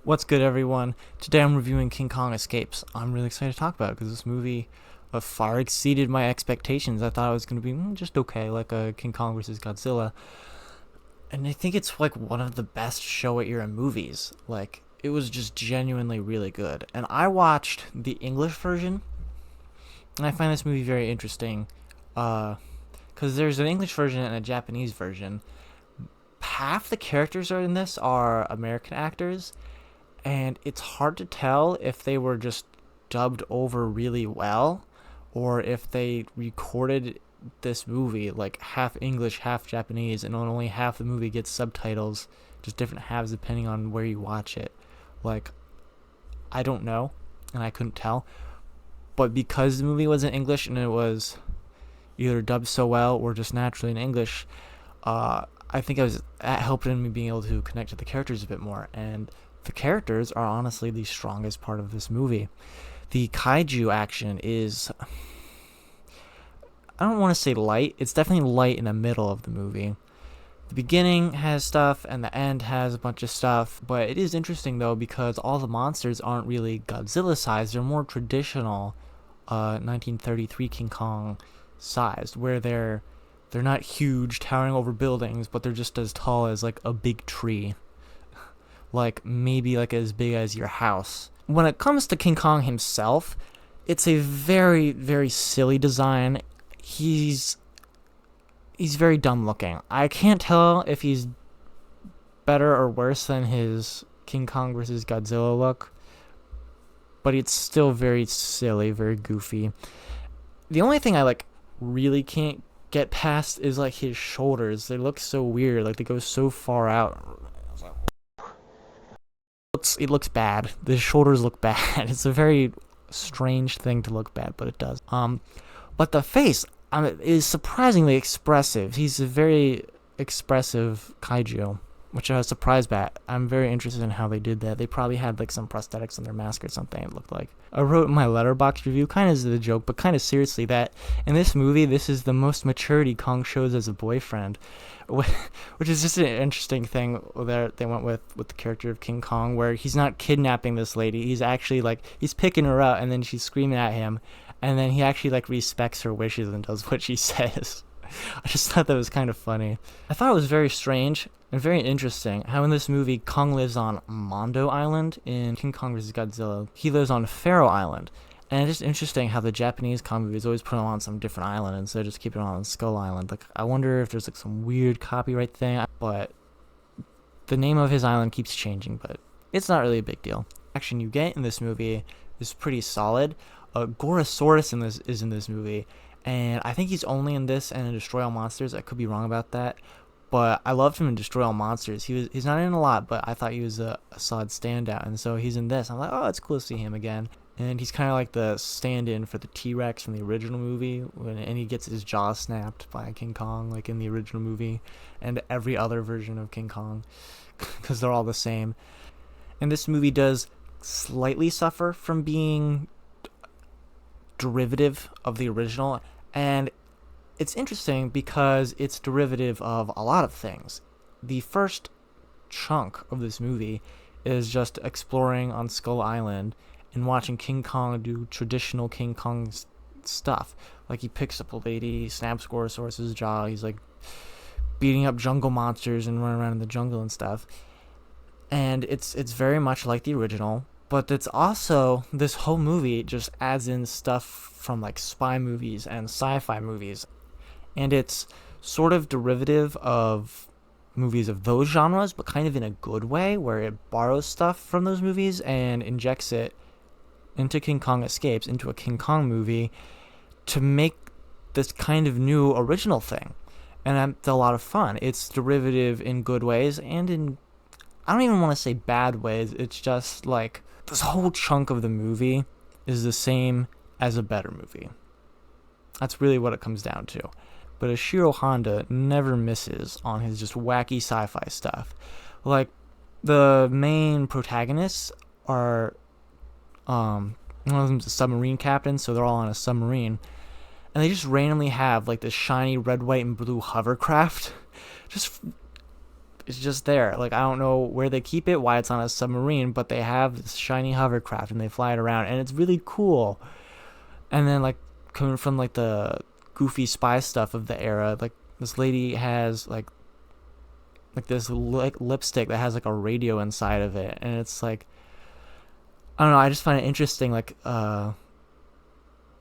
What's good, everyone? Today I'm reviewing King Kong Escapes. I'm really excited to talk about it because this movie far exceeded my expectations. I thought it was going to be just okay, like a King Kong versus Godzilla. And I think it's like one of the best Showa era movies. Like, it was just genuinely really good. And I watched the English version, and I find this movie very interesting. Because there's an English version and a Japanese version. Half the characters are in this are American actors, and it's hard to tell if they were just dubbed over really well or if they recorded this movie like half English, half Japanese, and only half the movie gets subtitles, just different halves depending on where you watch it. Like, I don't know, and I couldn't tell. But because the movie was in English and it was either dubbed so well or just naturally in English, I think that helped in me being able to connect to the characters a bit more. And the characters are honestly the strongest part of this movie. The kaiju action is, I don't want to say light. It's definitely light in the middle of the movie. The beginning has stuff and the end has a bunch of stuff, but it is interesting though because all the monsters aren't really Godzilla sized. They're more traditional 1933 King Kong sized, where they're not huge, towering over buildings, but they're just as tall as like a big tree, like maybe like as big as your house. When it comes to King Kong himself, it's a very very silly design. He's he's very dumb looking. I can't tell if he's better or worse than his King Kong versus Godzilla look, but it's still very silly, very goofy. The only thing I like really can't get past is like his shoulders. They look so weird, like they go so far out. It looks bad. The shoulders look bad. It's a very strange thing to look bad, but it does. But the face is surprisingly expressive. He's a very expressive kaiju, which I was surprised at. I'm very interested in how they did that. They probably had like some prosthetics on their mask or something. It looked like. I wrote in my letterbox review, kind of as a joke, but kind of seriously, that in this movie, this is the most maturity Kong shows as a boyfriend, which is just an interesting thing that they went with the character of King Kong, where he's not kidnapping this lady. He's actually like he's picking her up, and then she's screaming at him, and then he actually like respects her wishes and does what she says. I just thought that was kind of funny. I thought it was very strange and very interesting how in this movie Kong lives on Mondo Island. In King Kong vs. Godzilla, he lives on Faro Island. And it's just interesting how the Japanese Kong movies always put him on some different island instead of just keeping it on Skull Island. Like, I wonder if there's like some weird copyright thing, but the name of his island keeps changing, but it's not really a big deal. Action you get in this movie is pretty solid. Gorosaurus is in this movie, and I think he's only in this and in Destroy All Monsters. I could be wrong about that, but I loved him in Destroy All Monsters. He's not in a lot, but I thought he was a solid standout, and so he's in this. I'm like, oh, it's cool to see him again. And he's kind of like the stand-in for the T-Rex from the original movie, and he gets his jaw snapped by King Kong, like in the original movie, and every other version of King Kong, because they're all the same. And this movie does slightly suffer from being derivative of the original, and it's interesting because it's derivative of a lot of things. The first chunk of this movie is just exploring on Skull Island and watching King Kong do traditional King Kong stuff. Like, he picks up a lady, he snaps Gorosaurus's jaw, he's like beating up jungle monsters and running around in the jungle and stuff. And it's very much like the original, but it's also, this whole movie just adds in stuff from like spy movies and sci-fi movies, and it's sort of derivative of movies of those genres, but kind of in a good way, where it borrows stuff from those movies and injects it into King Kong Escapes, into a King Kong movie, to make this kind of new original thing. And it's a lot of fun. It's derivative in good ways and in, I don't even want to say bad ways. It's just like this whole chunk of the movie is the same as a better movie. That's really what it comes down to. But Ishiro Honda never misses on his just wacky sci-fi stuff. Like, the main protagonists are, one of them's a submarine captain, so they're all on a submarine, and they just randomly have like this shiny red, white, and blue hovercraft just it's just there. Like, I don't know where they keep it, why it's on a submarine, but they have this shiny hovercraft and they fly it around, and it's really cool. And then, like, coming from, like, the goofy spy stuff of the era, like, this lady has, like this lipstick that has, like, a radio inside of it, and it's, like, I don't know, I just find it interesting, like,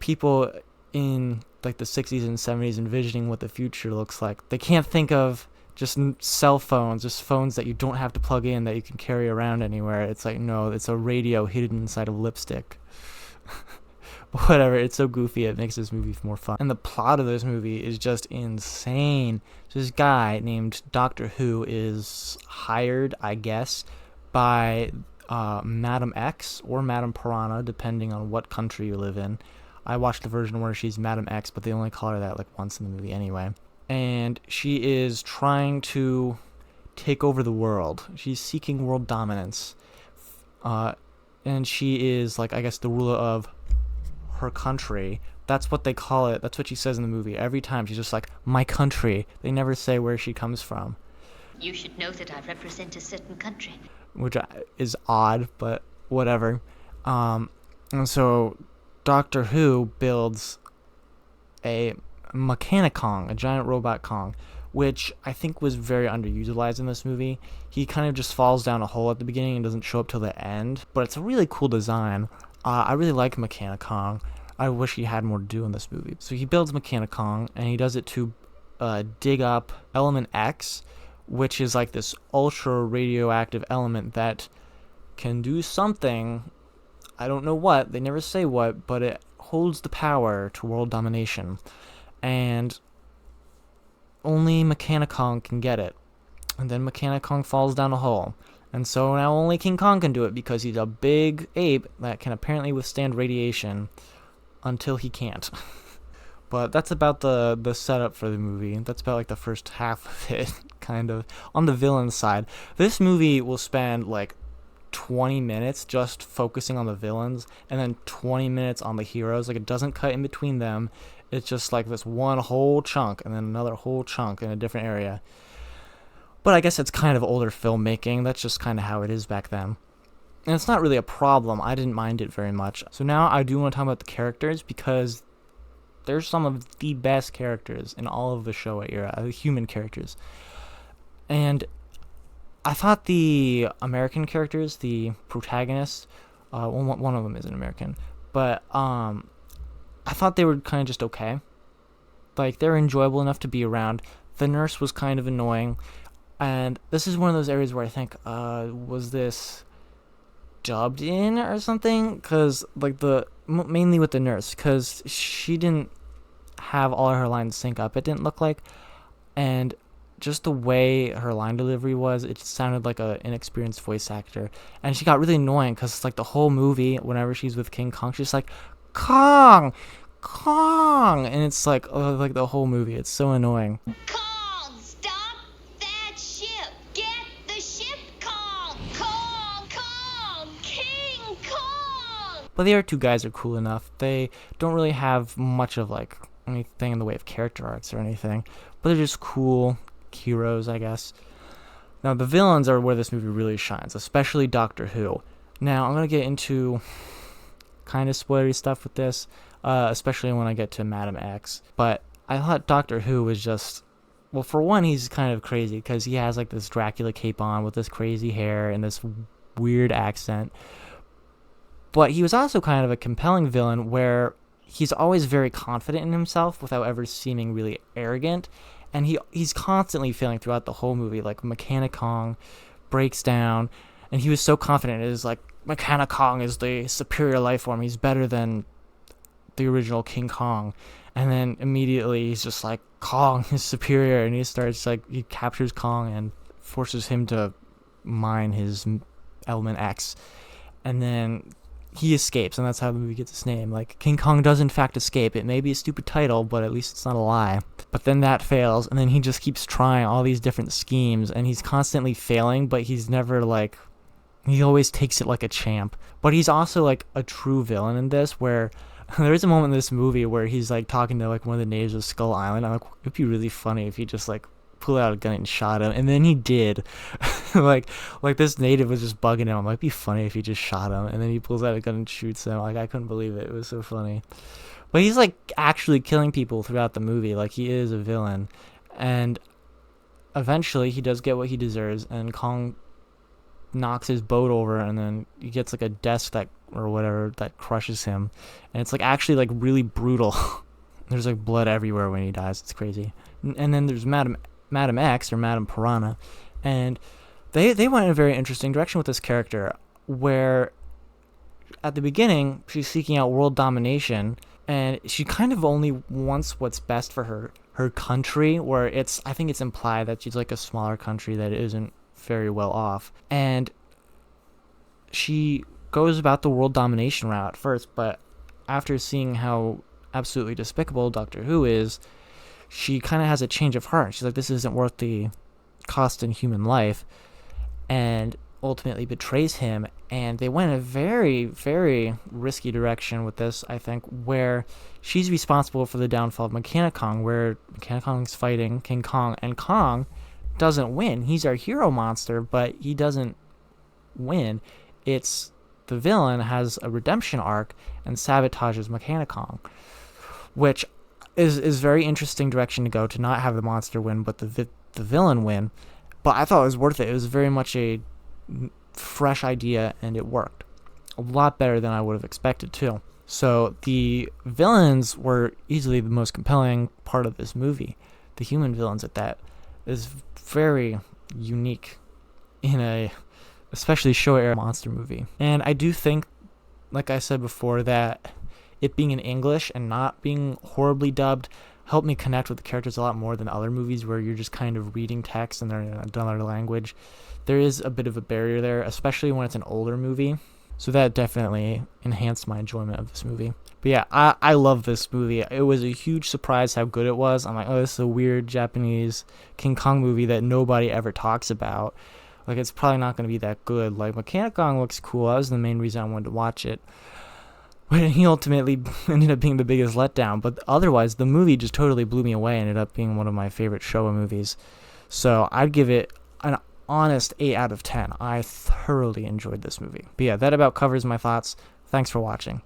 people in, like, the 60s and 70s envisioning what the future looks like. They can't think of just cell phones, just phones that you don't have to plug in, that you can carry around anywhere. It's like, no, it's a radio hidden inside of lipstick. Whatever, it's so goofy, it makes this movie more fun. And the plot of this movie is just insane. So this guy named Doctor Who is hired, I guess, by Madam X or Madam Piranha, depending on what country you live in. I watched the version where she's Madam X, but they only call her that like once in the movie anyway. And she is trying to take over the world. She's seeking world dominance. And she is, like, I guess, the ruler of her country. That's what they call it. That's what she says in the movie. Every time she's just like, my country. They never say where she comes from. You should know that I represent a certain country. Which is odd, but whatever. And so Doctor Who builds a Mechanicong, a giant robot Kong, which I think was very underutilized in this movie. He kind of just falls down a hole at the beginning and doesn't show up till the end, but it's a really cool design. I really like Mechanicong. I wish he had more to do in this movie. So he builds Mechanicong, and he does it to dig up Element X, which is like this ultra radioactive element that can do something. I don't know what, they never say what, but it holds the power to world domination. And only Mechanicong can get it. And then Mechanicong falls down a hole. And so now only King Kong can do it because he's a big ape that can apparently withstand radiation until he can't. But that's about the setup for the movie. That's about like the first half of it, kind of. On the villain side, this movie will spend like 20 minutes just focusing on the villains and then 20 minutes on the heroes. Like, it doesn't cut in between them. It's just like this one whole chunk and then another whole chunk in a different area. But I guess it's kind of older filmmaking. That's just kind of how it is back then. And it's not really a problem. I didn't mind it very much. So now I do want to talk about the characters, because they're some of the best characters in all of the Showa era, the human characters. And I thought the American characters, the protagonists, one of them isn't American, but I thought they were kind of just okay. Like, they were enjoyable enough to be around. The nurse was kind of annoying. And this is one of those areas where I think, was this dubbed in or something? Because, like, mainly with the nurse, because she didn't have all her lines sync up, it didn't look like. And just the way her line delivery was, it sounded like an inexperienced voice actor. And she got really annoying, because it's like the whole movie, whenever she's with King Kong, she's like, Kong! Kong! And it's like the whole movie. It's so annoying. Kong, stop that ship! Get the ship, Kong! Kong, Kong! King Kong! But the other two guys are cool enough. They don't really have much of like anything in the way of character arcs or anything, but they're just cool heroes, I guess. Now the villains are where this movie really shines, especially Doctor Who. Now I'm gonna get into kind of spoilery stuff with this, especially when I get to Madam X. But I thought Doctor Who was just, well, for one, he's kind of crazy because he has like this Dracula cape on with this crazy hair and this weird accent. But he was also kind of a compelling villain where he's always very confident in himself without ever seeming really arrogant. And he's constantly failing throughout the whole movie. Like, Mechanicong breaks down, and he was so confident. It is like, Mechanicong is the superior life form. He's better than the original King Kong. And then immediately he's just like, Kong is superior. And he starts, like, he captures Kong and forces him to mine his Element X. And then he escapes, and that's how the movie gets its name. Like, King Kong does in fact escape. It may be a stupid title, but at least it's not a lie. But then that fails, and then he just keeps trying all these different schemes, and he's constantly failing, but he's never, like, he always takes it like a champ. But he's also, like, a true villain in this, where there is a moment in this movie where he's, like, talking to, like, one of the natives of Skull Island. I'm like, it'd be really funny if he just, like, pull out a gun and shot him, and then he did. like this native was just bugging him. I'm like, it'd be funny if he just shot him, and then he pulls out a gun and shoots him. Like, I couldn't believe it. It was so funny. But he's like actually killing people throughout the movie. Like, he is a villain, and eventually he does get what he deserves, and Kong knocks his boat over, and then he gets like a desk that or whatever that crushes him, and it's like actually like really brutal. There's like blood everywhere when he dies. It's crazy. And then there's Madam X, or Madam Piranha, and they went in a very interesting direction with this character, where at the beginning she's seeking out world domination, and she kind of only wants what's best for her country, where I think it's implied that she's like a smaller country that isn't very well off, and she goes about the world domination route at first, but after seeing how absolutely despicable Doctor Who is, she kind of has a change of heart. She's like, this isn't worth the cost in human life, and ultimately betrays him. And they went in a very, very risky direction with this, I think, where she's responsible for the downfall of Mechanicong, where Mechanicong's fighting King Kong, and Kong doesn't win. He's our hero monster, but he doesn't win. It's the villain has a redemption arc and sabotages Mechanicong, which is very interesting direction to go, to not have the monster win, but the villain win. But I thought it was worth it. It was very much a fresh idea, and it worked a lot better than I would have expected too. So the villains were easily the most compelling part of this movie. The human villains at that is very unique in a especially Showa era monster movie. And I do think, like I said before, that it being in English and not being horribly dubbed helped me connect with the characters a lot more than other movies where you're just kind of reading text and they're in another language. There is a bit of a barrier there, especially when it's an older movie. So that definitely enhanced my enjoyment of this movie. But yeah, I love this movie. It was a huge surprise how good it was. I'm like, oh, this is a weird Japanese King Kong movie that nobody ever talks about. Like, it's probably not going to be that good. Like, Mechanicong looks cool. That was the main reason I wanted to watch it. But he ultimately ended up being the biggest letdown. But otherwise, the movie just totally blew me away. Ended up being one of my favorite Showa movies. So I'd give it an honest 8 out of 10. I thoroughly enjoyed this movie. But yeah, that about covers my thoughts. Thanks for watching.